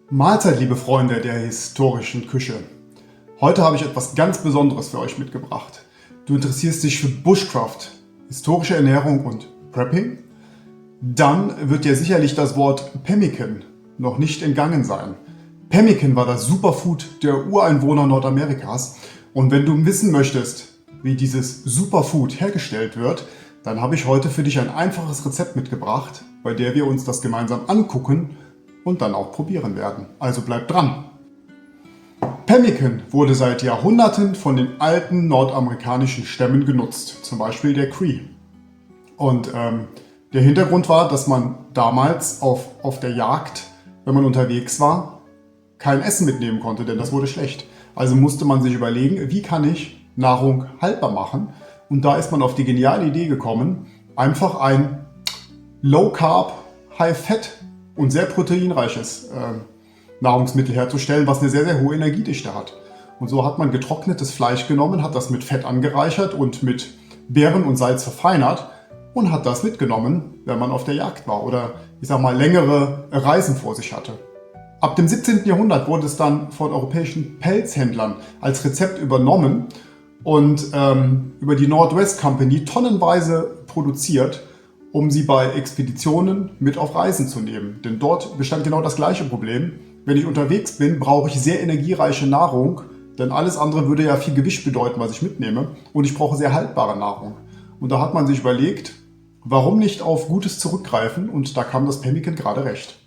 Mahlzeit, liebe Freunde der historischen Küche. Heute habe ich etwas ganz Besonderes für euch mitgebracht. Du interessierst dich für Bushcraft, historische Ernährung und Prepping? Dann wird dir sicherlich das Wort Pemmican noch nicht entgangen sein. Pemmican war das Superfood der Ureinwohner Nordamerikas. Und wenn du wissen möchtest, wie dieses Superfood hergestellt wird, dann habe ich heute für dich ein einfaches Rezept mitgebracht, bei der wir uns das gemeinsam angucken und dann auch probieren werden. Also bleibt dran! Pemmican wurde seit Jahrhunderten von den alten nordamerikanischen Stämmen genutzt, zum Beispiel der Cree. Und der Hintergrund war, dass man damals auf der Jagd, wenn man unterwegs war, kein Essen mitnehmen konnte, denn das wurde schlecht. Also musste man sich überlegen, wie kann ich Nahrung haltbar machen? Und da ist man auf die geniale Idee gekommen, einfach ein Low Carb, High Fat und sehr proteinreiches Nahrungsmittel herzustellen, was eine sehr, sehr hohe Energiedichte hat. Und so hat man getrocknetes Fleisch genommen, hat das mit Fett angereichert und mit Beeren und Salz verfeinert und hat das mitgenommen, wenn man auf der Jagd war oder, ich sag mal, längere Reisen vor sich hatte. Ab dem 17. Jahrhundert wurde es dann von europäischen Pelzhändlern als Rezept übernommen und über die Northwest Company tonnenweise produziert, um sie bei Expeditionen mit auf Reisen zu nehmen. Denn dort bestand genau das gleiche Problem. Wenn ich unterwegs bin, brauche ich sehr energiereiche Nahrung, denn alles andere würde ja viel Gewicht bedeuten, was ich mitnehme. Und ich brauche sehr haltbare Nahrung. Und da hat man sich überlegt, warum nicht auf Gutes zurückgreifen? Und da kam das Pemmican gerade recht.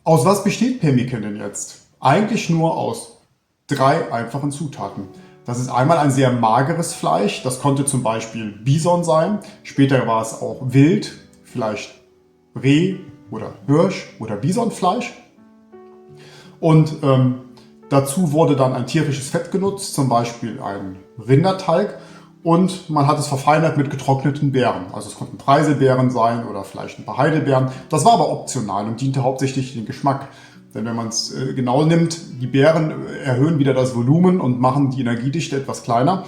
Aus was besteht Pemmican denn jetzt? Eigentlich nur aus 3 einfachen Zutaten. Das ist einmal ein sehr mageres Fleisch, das konnte zum Beispiel Bison sein, später war es auch Wild, vielleicht Reh oder Hirsch oder Bisonfleisch. Und dazu wurde dann ein tierisches Fett genutzt, zum Beispiel ein Rindertalg, und man hat es verfeinert mit getrockneten Beeren. Also es konnten Preiselbeeren sein oder vielleicht ein paar Heidelbeeren. Das war aber optional und diente hauptsächlich den Geschmack. Denn wenn man es genau nimmt, die Beeren erhöhen wieder das Volumen und machen die Energiedichte etwas kleiner.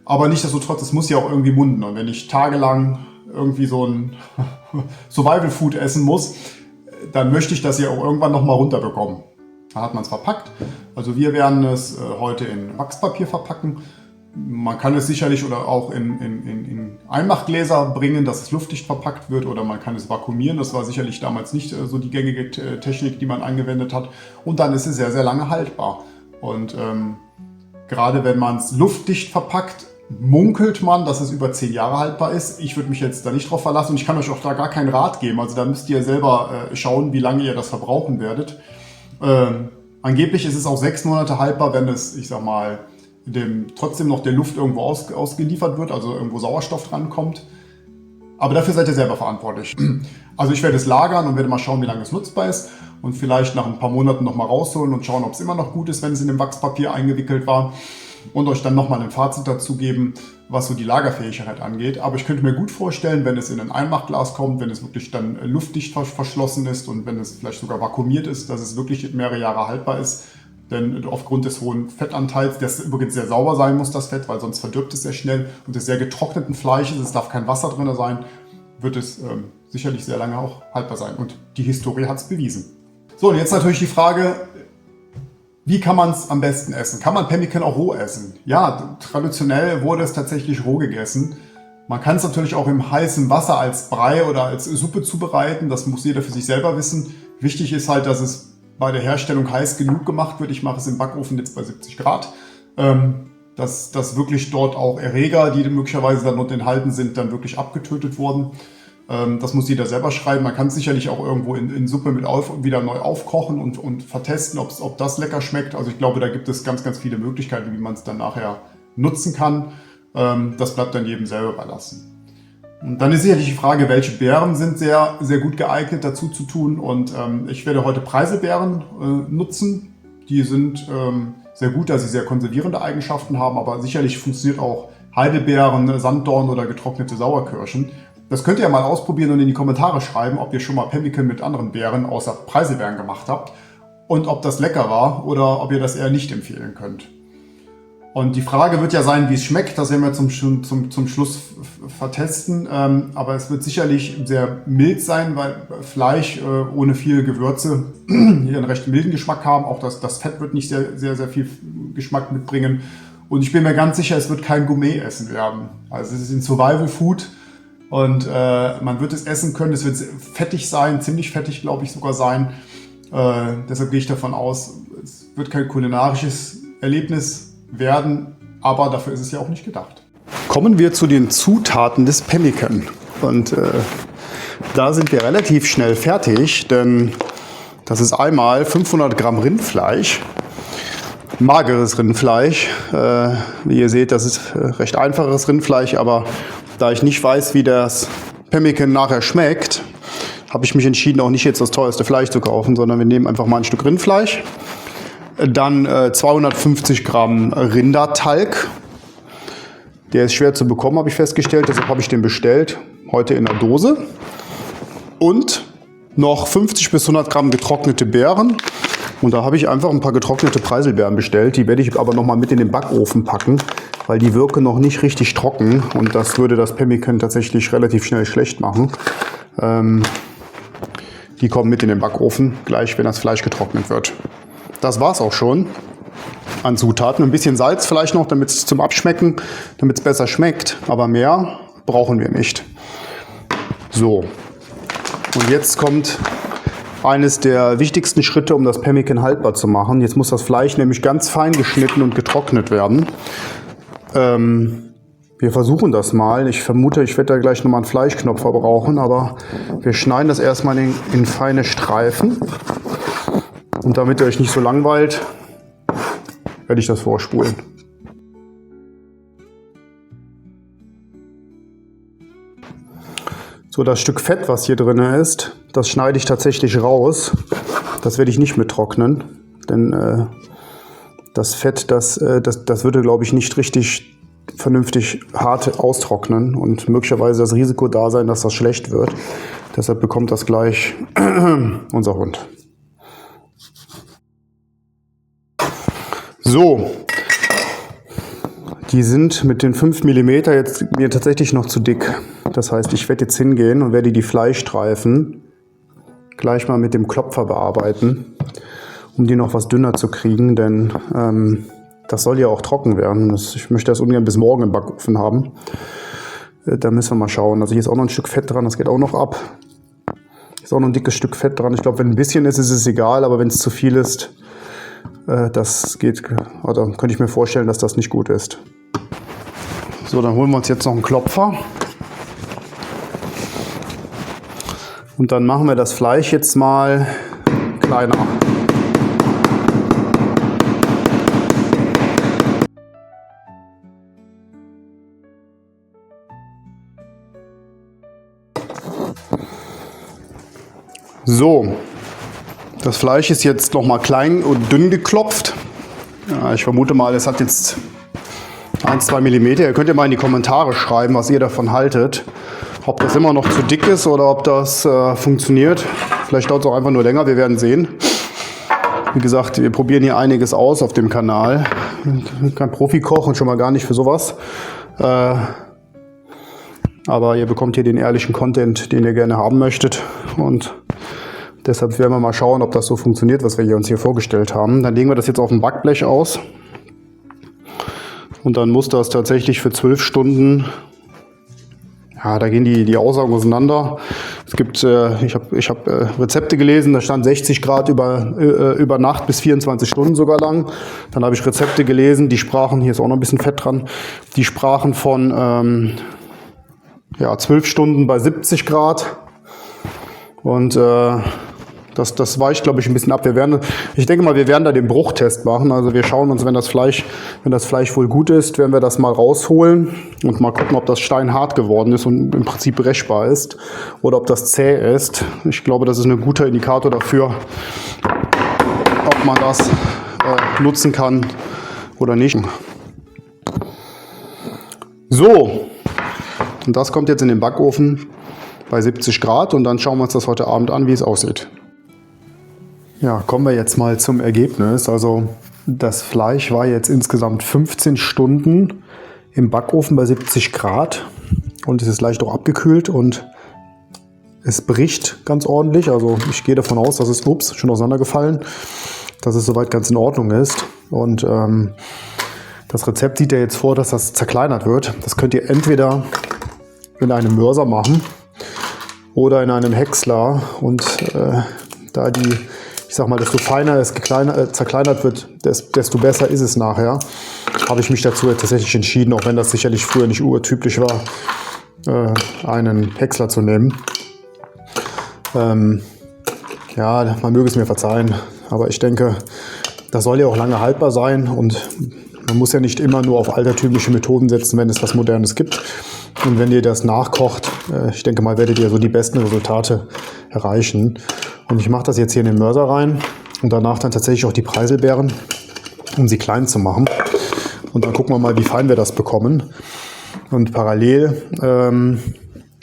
Aber nichtsdestotrotz, es muss ja auch irgendwie munden. Und wenn ich tagelang irgendwie so ein Survival Food essen muss, dann möchte ich das ja auch irgendwann nochmal runterbekommen. Dann hat man es verpackt. Also wir werden es heute in Wachspapier verpacken. Man kann es sicherlich oder auch in Einmachgläser bringen, dass es luftdicht verpackt wird, oder man kann es vakuumieren. Das war sicherlich damals nicht so die gängige Technik, die man angewendet hat. Und dann ist es sehr, sehr lange haltbar. Und gerade wenn man es luftdicht verpackt, munkelt man, dass es über 10 Jahre haltbar ist. Ich würde mich jetzt da nicht drauf verlassen und ich kann euch auch da gar keinen Rat geben. Also da müsst ihr selber schauen, wie lange ihr das verbrauchen werdet. Angeblich ist es auch 6 Monate haltbar, wenn es, ich sag mal, trotzdem noch der Luft irgendwo ausgeliefert wird, also irgendwo Sauerstoff drankommt. Aber dafür seid ihr selber verantwortlich. Also ich werde es lagern und werde mal schauen, wie lange es nutzbar ist und vielleicht nach ein paar Monaten nochmal rausholen und schauen, ob es immer noch gut ist, wenn es in dem Wachspapier eingewickelt war, und euch dann nochmal ein Fazit dazu geben, was so die Lagerfähigkeit angeht. Aber ich könnte mir gut vorstellen, wenn es in ein Einmachglas kommt, wenn es wirklich dann luftdicht verschlossen ist und wenn es vielleicht sogar vakuumiert ist, dass es wirklich mehrere Jahre haltbar ist. Denn aufgrund des hohen Fettanteils, das übrigens sehr sauber sein muss, das Fett, weil sonst verdirbt es sehr schnell, und des sehr getrockneten Fleisches, es darf kein Wasser drin sein, wird es sicherlich sehr lange auch haltbar sein. Und die Historie hat es bewiesen. So, und jetzt natürlich die Frage, wie kann man es am besten essen? Kann man Pemmican auch roh essen? Ja, traditionell wurde es tatsächlich roh gegessen. Man kann es natürlich auch im heißen Wasser als Brei oder als Suppe zubereiten. Das muss jeder für sich selber wissen. Wichtig ist halt, dass es bei der Herstellung heiß genug gemacht wird. Ich mache es im Backofen jetzt bei 70 Grad. Dass wirklich dort auch Erreger, die möglicherweise dann dort enthalten sind, dann wirklich abgetötet wurden. Das muss jeder selber schreiben. Man kann es sicherlich auch irgendwo in Suppe wieder neu aufkochen und vertesten, ob das lecker schmeckt. Also ich glaube, da gibt es ganz, ganz viele Möglichkeiten, wie man es dann nachher nutzen kann. Das bleibt dann jedem selber überlassen. Und dann ist sicherlich die Frage, welche Beeren sind sehr, sehr gut geeignet dazu zu tun. Und ich werde heute Preiselbeeren nutzen. Die sind sehr gut, da sie sehr konservierende Eigenschaften haben, aber sicherlich funktioniert auch Heidelbeeren, Sanddorn oder getrocknete Sauerkirschen. Das könnt ihr mal ausprobieren und in die Kommentare schreiben, ob ihr schon mal Pemmican mit anderen Beeren außer Preiselbeeren gemacht habt und ob das lecker war oder ob ihr das eher nicht empfehlen könnt. Und die Frage wird ja sein, wie es schmeckt. Das werden wir zum Schluss vertesten. Aber es wird sicherlich sehr mild sein, weil Fleisch ohne viel Gewürze hier einen recht milden Geschmack haben. Auch das Fett wird nicht sehr viel Geschmack mitbringen. Und ich bin mir ganz sicher, es wird kein Gourmet-Essen werden. Also es ist ein Survival-Food und man wird es essen können. Es wird fettig sein, ziemlich fettig, glaube ich, sogar sein. Deshalb gehe ich davon aus, es wird kein kulinarisches Erlebnis werden, aber dafür ist es ja auch nicht gedacht. Kommen wir zu den Zutaten des Pemmican. Und da sind wir relativ schnell fertig, denn das ist einmal 500 Gramm Rindfleisch, mageres Rindfleisch. Wie ihr seht, das ist recht einfaches Rindfleisch, aber da ich nicht weiß, wie das Pemmican nachher schmeckt, habe ich mich entschieden, auch nicht jetzt das teuerste Fleisch zu kaufen, sondern wir nehmen einfach mal ein Stück Rindfleisch. Dann 250 Gramm Rindertalg. Der ist schwer zu bekommen, habe ich festgestellt. Deshalb habe ich den bestellt. Heute in der Dose. Und noch 50 bis 100 Gramm getrocknete Beeren. Und da habe ich einfach ein paar getrocknete Preiselbeeren bestellt. Die werde ich aber noch mal mit in den Backofen packen, weil die wirken noch nicht richtig trocken. Und das würde das Pemmican tatsächlich relativ schnell schlecht machen. Die kommen mit in den Backofen, gleich wenn das Fleisch getrocknet wird. Das war's auch schon an Zutaten. Ein bisschen Salz vielleicht noch, damit es zum Abschmecken, damit es besser schmeckt. Aber mehr brauchen wir nicht. So, und jetzt kommt eines der wichtigsten Schritte, um das Pemmican haltbar zu machen. Jetzt muss das Fleisch nämlich ganz fein geschnitten und getrocknet werden. Wir versuchen das mal. Ich vermute, ich werde da gleich nochmal einen Fleischknopf verbrauchen, aber wir schneiden das erstmal in feine Streifen. Und damit ihr euch nicht so langweilt, werde ich das vorspulen. So, das Stück Fett, was hier drin ist, das schneide ich tatsächlich raus. Das werde ich nicht mit trocknen, denn das Fett, das würde, glaube ich, nicht richtig vernünftig hart austrocknen und möglicherweise das Risiko da sein, dass das schlecht wird. Deshalb bekommt das gleich unser Hund. So, die sind mit den 5 mm jetzt mir tatsächlich noch zu dick. Das heißt, ich werde jetzt hingehen und werde die Fleischstreifen gleich mal mit dem Klopfer bearbeiten, um die noch was dünner zu kriegen, denn das soll ja auch trocken werden. Ich möchte das ungern bis morgen im Backofen haben. Da müssen wir mal schauen. Also hier ist auch noch ein Stück Fett dran, das geht auch noch ab. Hier ist auch noch ein dickes Stück Fett dran. Ich glaube, wenn ein bisschen ist, ist es egal, aber wenn es zu viel ist, das geht, oder könnte ich mir vorstellen, dass das nicht gut ist. So, dann holen wir uns jetzt noch einen Klopfer. Und dann machen wir das Fleisch jetzt mal kleiner. So, das Fleisch ist jetzt noch mal klein und dünn geklopft. Ja, ich vermute mal, es hat jetzt 1-2 mm. Ihr könnt ja mal in die Kommentare schreiben, was ihr davon haltet. Ob das immer noch zu dick ist oder ob das funktioniert. Vielleicht dauert es auch einfach nur länger, wir werden sehen. Wie gesagt, wir probieren hier einiges aus auf dem Kanal. Ich bin kein Profikoch und schon mal gar nicht für sowas. Aber ihr bekommt hier den ehrlichen Content, den ihr gerne haben möchtet. Und deshalb werden wir mal schauen, ob das so funktioniert, was wir uns hier vorgestellt haben. Dann legen wir das jetzt auf dem Backblech aus. Und dann muss das tatsächlich für 12 Stunden, ja, da gehen die Aussagen auseinander. Es gibt, ich hab Rezepte gelesen, da stand 60 Grad über Nacht bis 24 Stunden sogar lang. Dann habe ich Rezepte gelesen, die sprachen, hier ist auch noch ein bisschen Fett dran, die sprachen von 12 Stunden bei 70 Grad. Und das weicht, glaube ich, ein bisschen ab. Ich denke mal, wir werden da den Bruchtest machen. Also wir schauen uns, wenn das Fleisch wohl gut ist, werden wir das mal rausholen und mal gucken, ob das steinhart geworden ist und im Prinzip brechbar ist oder ob das zäh ist. Ich glaube, das ist ein guter Indikator dafür, ob man das nutzen kann oder nicht. So, und das kommt jetzt in den Backofen bei 70 Grad und dann schauen wir uns das heute Abend an, wie es aussieht. Ja, kommen wir jetzt mal zum Ergebnis. Also Das Fleisch war jetzt insgesamt 15 Stunden im Backofen bei 70 Grad und es ist leicht auch abgekühlt und es bricht ganz ordentlich. Also ich gehe davon aus, dass es, schon auseinandergefallen, dass es soweit ganz in Ordnung ist. Und das Rezept sieht ja jetzt vor, dass das zerkleinert wird. Das könnt ihr entweder in einem Mörser machen oder in einem Häcksler. Und da ich sag mal, desto feiner es zerkleinert wird, desto besser ist es nachher. Habe ich mich dazu tatsächlich entschieden, auch wenn das sicherlich früher nicht urtypisch war, einen Häcksler zu nehmen. Ja, man möge es mir verzeihen, aber ich denke, das soll ja auch lange haltbar sein und man muss ja nicht immer nur auf altertümliche Methoden setzen, wenn es was Modernes gibt. Und wenn ihr das nachkocht, ich denke mal, werdet ihr so die besten Resultate erreichen. Und ich mache das jetzt hier in den Mörser rein und danach dann tatsächlich auch die Preiselbeeren, um sie klein zu machen. Und dann gucken wir mal, wie fein wir das bekommen. Und parallel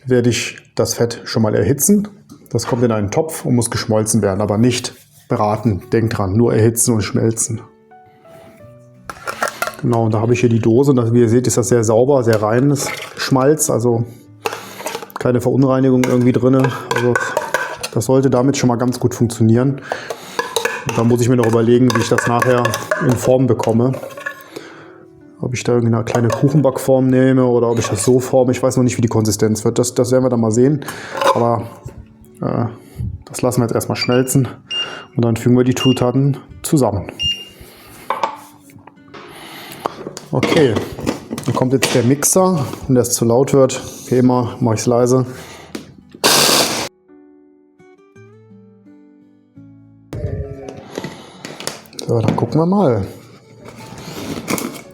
werde ich das Fett schon mal erhitzen. Das kommt in einen Topf und muss geschmolzen werden, aber nicht braten. Denkt dran, nur erhitzen und schmelzen. Genau, und da habe ich hier die Dose. Und wie ihr seht, ist das sehr sauber, sehr reines Schmalz. Also keine Verunreinigung irgendwie drin. Also das sollte damit schon mal ganz gut funktionieren. Und dann muss ich mir noch überlegen, wie ich das nachher in Form bekomme. Ob ich da irgendeine kleine Kuchenbackform nehme oder ob ich das so forme. Ich weiß noch nicht, wie die Konsistenz wird. Das werden wir dann mal sehen. Aber das lassen wir jetzt erstmal schmelzen und dann fügen wir die Zutaten zusammen. Okay, dann kommt jetzt der Mixer. Wenn das zu laut wird, wie immer, mache ich es leise. So, dann gucken wir mal,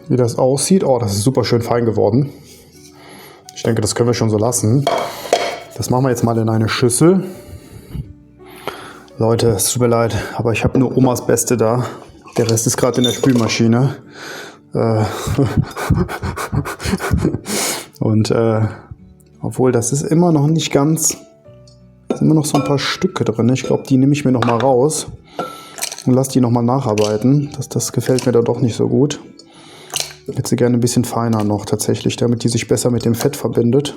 wie das aussieht. Oh, das ist super schön fein geworden. Ich denke, das können wir schon so lassen. Das machen wir jetzt mal in eine Schüssel. Leute, es tut mir leid, aber ich habe nur Omas Beste da. Der Rest ist gerade in der Spülmaschine. Und obwohl, das ist immer noch nicht ganz... Da sind immer noch so ein paar Stücke drin. Ich glaube, die nehme ich mir noch mal raus und lasse die noch mal nacharbeiten. Das gefällt mir da doch nicht so gut. Ich hätte sie gerne ein bisschen feiner noch tatsächlich, damit die sich besser mit dem Fett verbindet.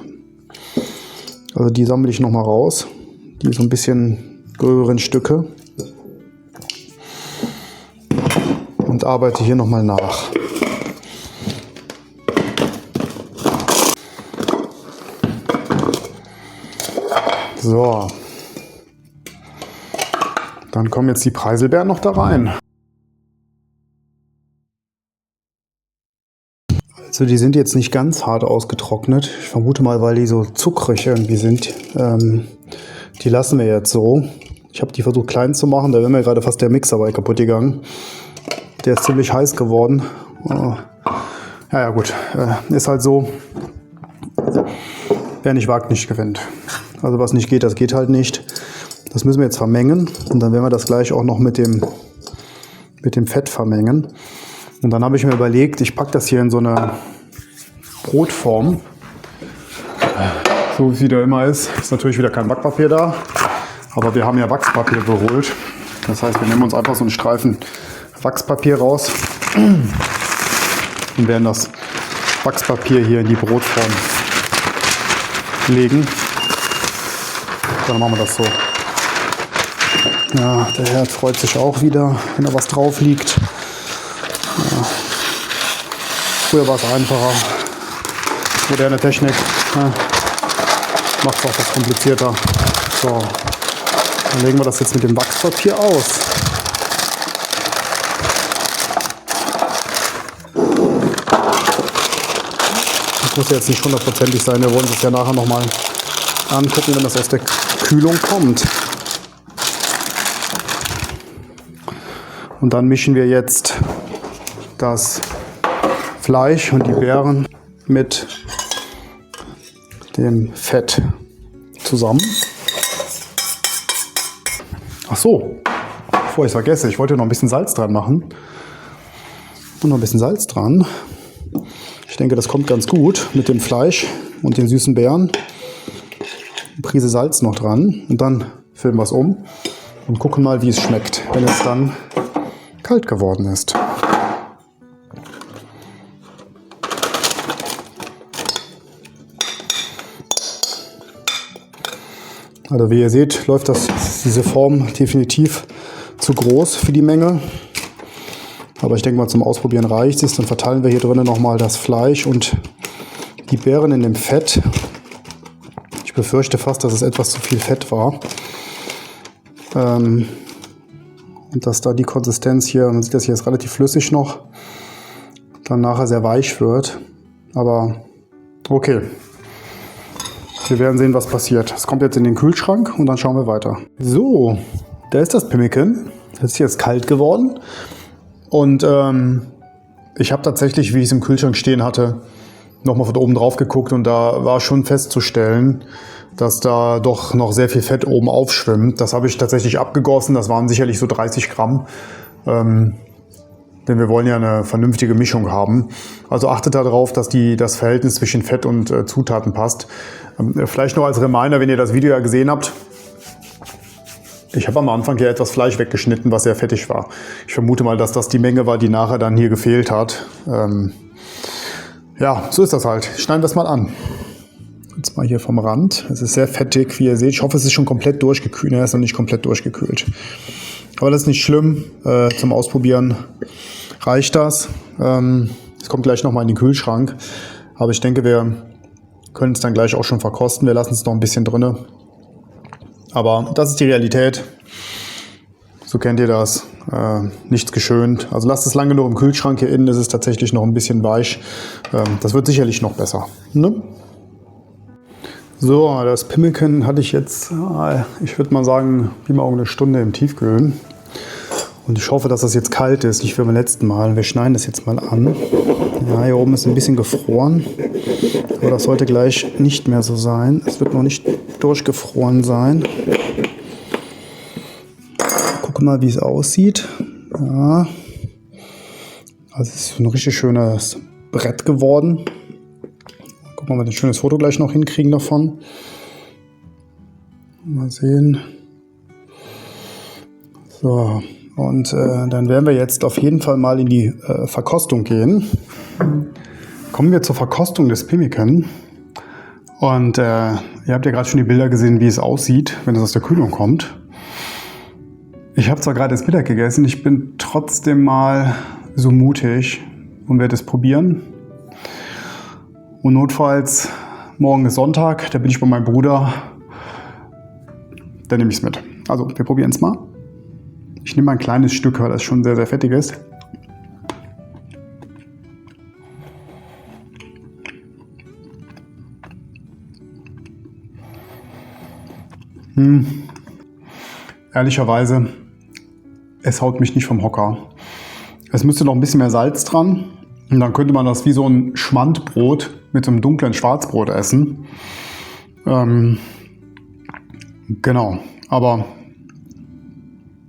Also die sammle ich noch mal raus. Die so ein bisschen gröberen Stücke. Und arbeite hier noch mal nach. So. Dann kommen jetzt die Preiselbeeren noch da rein. Also die sind jetzt nicht ganz hart ausgetrocknet. Ich vermute mal, weil die so zuckrig irgendwie sind. Die lassen wir jetzt so. Ich habe die versucht klein zu machen. Da wäre mir gerade fast der Mixer bei kaputt gegangen. Der ist ziemlich heiß geworden. Ja gut, ist halt so. Wer nicht wagt, nicht gewinnt. Also was nicht geht, das geht halt nicht. Das müssen wir jetzt vermengen. Und dann werden wir das gleich auch noch mit dem Fett vermengen. Und dann habe ich mir überlegt, ich packe das hier in so eine Brotform. So wie da immer ist. Ist natürlich wieder kein Backpapier da. Aber wir haben ja Wachspapier geholt. Das heißt, wir nehmen uns einfach so einen Streifen Wachspapier raus und werden das Wachspapier hier in die Brotform legen. Dann machen wir das so. Ja, der Herd freut sich auch wieder, wenn da was drauf liegt. Ja. Früher war es einfacher. Moderne Technik macht es auch etwas komplizierter. So, dann legen wir das jetzt mit dem Wachspapier aus. Das muss jetzt nicht hundertprozentig sein. Wir wollen es ja nachher nochmal angucken, wenn das aus der Kühlung kommt. Und dann mischen wir jetzt das Fleisch und die Beeren mit dem Fett zusammen. Ach so, bevor ich es vergesse, ich wollte noch ein bisschen Salz dran machen. Und noch ein bisschen Salz dran. Ich denke, das kommt ganz gut mit dem Fleisch und den süßen Beeren. Eine Prise Salz noch dran und dann füllen wir es um und gucken mal, wie es schmeckt, wenn es dann kalt geworden ist. Also wie ihr seht, läuft diese Form definitiv zu groß für die Menge. Aber ich denke mal, zum Ausprobieren reicht es. Dann verteilen wir hier drinnen nochmal das Fleisch und die Beeren in dem Fett. Ich befürchte fast, dass es etwas zu viel Fett war. Und dass da die Konsistenz hier, man sieht das hier ist relativ flüssig noch, dann nachher sehr weich wird. Aber okay. Wir werden sehen, was passiert. Es kommt jetzt in den Kühlschrank und dann schauen wir weiter. So, da ist das Pemmican. Das ist jetzt kalt geworden. Und ich habe tatsächlich, wie ich es im Kühlschrank stehen hatte, nochmal von oben drauf geguckt und da war schon festzustellen, dass da doch noch sehr viel Fett oben aufschwimmt. Das habe ich tatsächlich abgegossen. Das waren sicherlich so 30 Gramm. Denn wir wollen ja eine vernünftige Mischung haben. Also achtet darauf, dass das Verhältnis zwischen Fett und Zutaten passt. Vielleicht noch als Reminder, wenn ihr das Video ja gesehen habt. Ich habe am Anfang ja etwas Fleisch weggeschnitten, was sehr fettig war. Ich vermute mal, dass das die Menge war, die nachher dann hier gefehlt hat. Ja, so ist das halt. Schneiden wir es mal an. Jetzt mal hier vom Rand. Es ist sehr fettig, wie ihr seht. Ich hoffe, es ist schon komplett durchgekühlt. Er ist noch nicht komplett durchgekühlt. Aber das ist nicht schlimm. Zum Ausprobieren reicht das. Es kommt gleich nochmal in den Kühlschrank. Aber ich denke, wir können es dann gleich auch schon verkosten. Wir lassen es noch ein bisschen drin. Aber das ist die Realität. So kennt ihr das. Nichts geschönt. Also lasst es lange genug im Kühlschrank. Hier innen ist es tatsächlich noch ein bisschen weich. Das wird sicherlich noch besser. Ne? So, das Pemmican hatte ich jetzt, ich würde mal sagen, wie mal eine Stunde im Tiefkühlen. Und ich hoffe, dass das jetzt kalt ist, nicht wie beim letzten Mal. Wir schneiden das jetzt mal an. Ja, hier oben ist ein bisschen gefroren. Aber das sollte gleich nicht mehr so sein. Es wird noch nicht durchgefroren sein. Gucken mal, wie es aussieht. Ja. Also es ist ein richtig schönes Brett geworden. Gucken wir mal, ob wir ein schönes Foto gleich noch hinkriegen davon. Mal sehen. So, und dann werden wir jetzt auf jeden Fall mal in die Verkostung gehen. Kommen wir zur Verkostung des Pemmican. Und ihr habt ja gerade schon die Bilder gesehen, wie es aussieht, wenn es aus der Kühlung kommt. Ich habe zwar gerade das Mittag gegessen, ich bin trotzdem mal so mutig und werde es probieren. Und notfalls, morgen ist Sonntag, da bin ich bei meinem Bruder, dann nehme ich es mit. Also, wir probieren es mal. Ich nehme mal ein kleines Stück, weil das schon sehr, sehr fettig ist. Ehrlicherweise, es haut mich nicht vom Hocker. Es müsste noch ein bisschen mehr Salz dran. Und dann könnte man das wie so ein Schmandbrot mit so einem dunklen Schwarzbrot essen. Genau, aber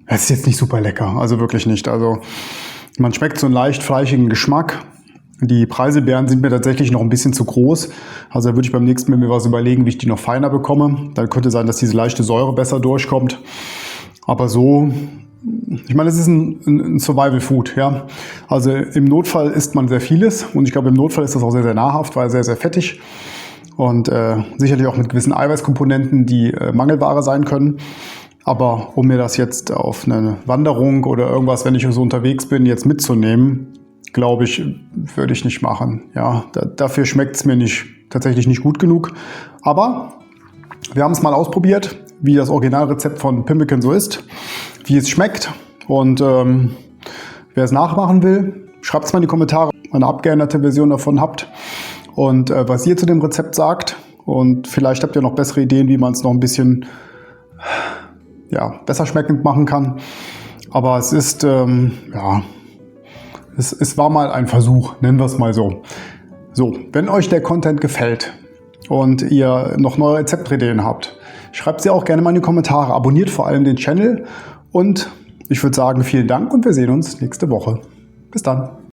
es ist jetzt nicht super lecker, also wirklich nicht. Also man schmeckt so einen leicht fleischigen Geschmack. Die Preiselbeeren sind mir tatsächlich noch ein bisschen zu groß. Also da würde ich beim nächsten Mal mir was überlegen, wie ich die noch feiner bekomme. Dann könnte sein, dass diese leichte Säure besser durchkommt. Aber so, ich meine, es ist ein Survival Food, ja. Also im Notfall isst man sehr vieles und ich glaube, im Notfall ist das auch sehr, sehr nahrhaft, weil sehr, sehr fettig und sicherlich auch mit gewissen Eiweißkomponenten, die Mangelware sein können. Aber um mir das jetzt auf eine Wanderung oder irgendwas, wenn ich so unterwegs bin, jetzt mitzunehmen, glaube ich, würde ich nicht machen. Ja, dafür schmeckt es mir tatsächlich nicht gut genug. Aber wir haben es mal ausprobiert, wie das Originalrezept von Pemmican so ist, wie es schmeckt. Und wer es nachmachen will, schreibt es mal in die Kommentare, wenn ihr eine abgeänderte Version davon habt. Und was ihr zu dem Rezept sagt. Und vielleicht habt ihr noch bessere Ideen, wie man es noch ein bisschen besser schmeckend machen kann. Aber es ist, es war mal ein Versuch, nennen wir es mal so. So, wenn euch der Content gefällt und ihr noch neue Rezeptideen habt, schreibt sie auch gerne mal in die Kommentare. Abonniert vor allem den Channel und ich würde sagen, vielen Dank und wir sehen uns nächste Woche. Bis dann.